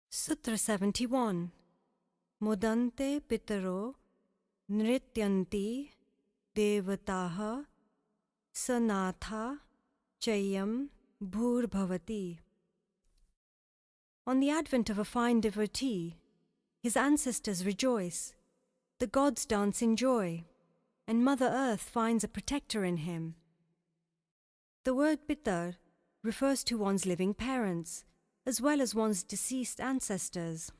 Sutra 71. Modante pitaro nrityanti devataha sanatha chayam bhurbhavati. On the advent of a fine devotee, his ancestors rejoice, the gods dance in joy, and Mother Earth finds a protector in him. The word pitar refers to one's living parents, as well as one's deceased ancestors.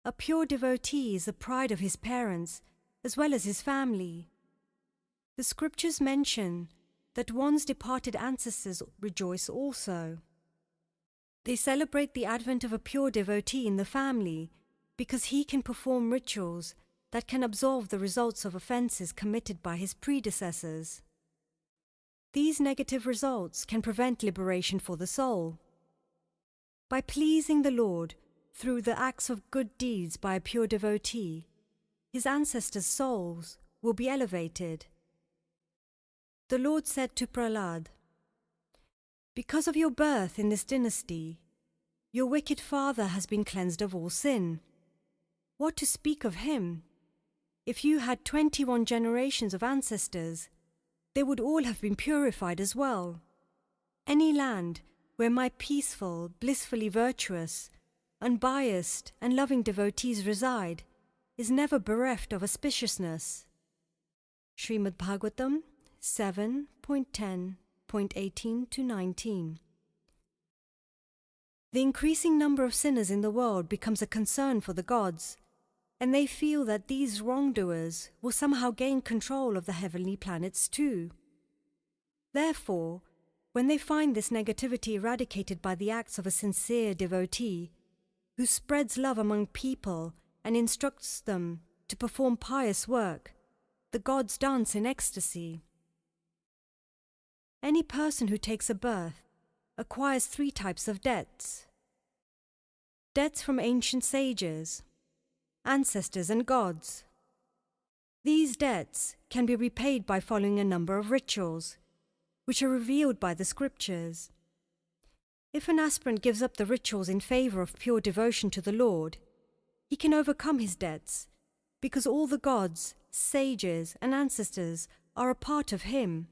A pure devotee is the pride of his parents, as well as his family. The scriptures mention that one's departed ancestors rejoice also. They celebrate the advent of a pure devotee in the family because he can perform rituals that can absolve the results of offences committed by his predecessors. These negative results can prevent liberation for the soul. By pleasing the Lord through the acts of good deeds by a pure devotee, his ancestors' souls will be elevated. The Lord said to Prahlad, "Because of your birth in this dynasty, your wicked father has been cleansed of all sin. What to speak of him? If you had 21 generations of ancestors, they would all have been purified as well. Any land where my peaceful, blissfully virtuous, unbiased and loving devotees reside is never bereft of auspiciousness." Srimad Bhagavatam 7.10.18-19. The increasing number of sinners in the world becomes a concern for the gods, and they feel that these wrongdoers will somehow gain control of the heavenly planets too. Therefore, when they find this negativity eradicated by the acts of a sincere devotee, who spreads love among people and instructs them to perform pious work, the gods dance in ecstasy. Any person who takes a birth acquires 3 types of debts. Debts from ancient sages, ancestors and gods. These debts can be repaid by following a number of rituals, which are revealed by the scriptures. If an aspirant gives up the rituals in favour of pure devotion to the Lord, he can overcome his debts, because all the gods, sages and ancestors are a part of him.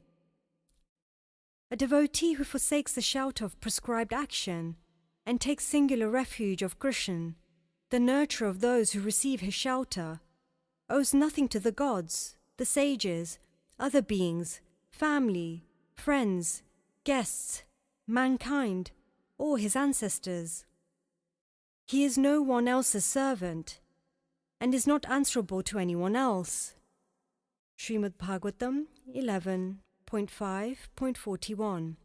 A devotee who forsakes the shelter of prescribed action and takes singular refuge of Krishna, the nurturer of those who receive his shelter, owes nothing to the gods, the sages, other beings, family, friends, guests, mankind, or his ancestors. He is no one else's servant, and is not answerable to anyone else. Srimad Bhagavatam 11.5.41.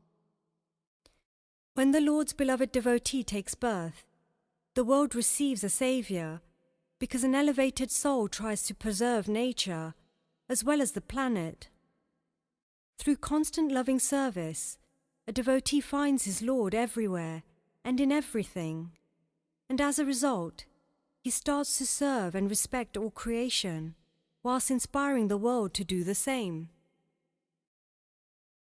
When the Lord's beloved devotee takes birth, the world receives a saviour, because an elevated soul tries to preserve nature, as well as the planet. Through constant loving service, a devotee finds his Lord everywhere and in everything, and as a result, he starts to serve and respect all creation, whilst inspiring the world to do the same.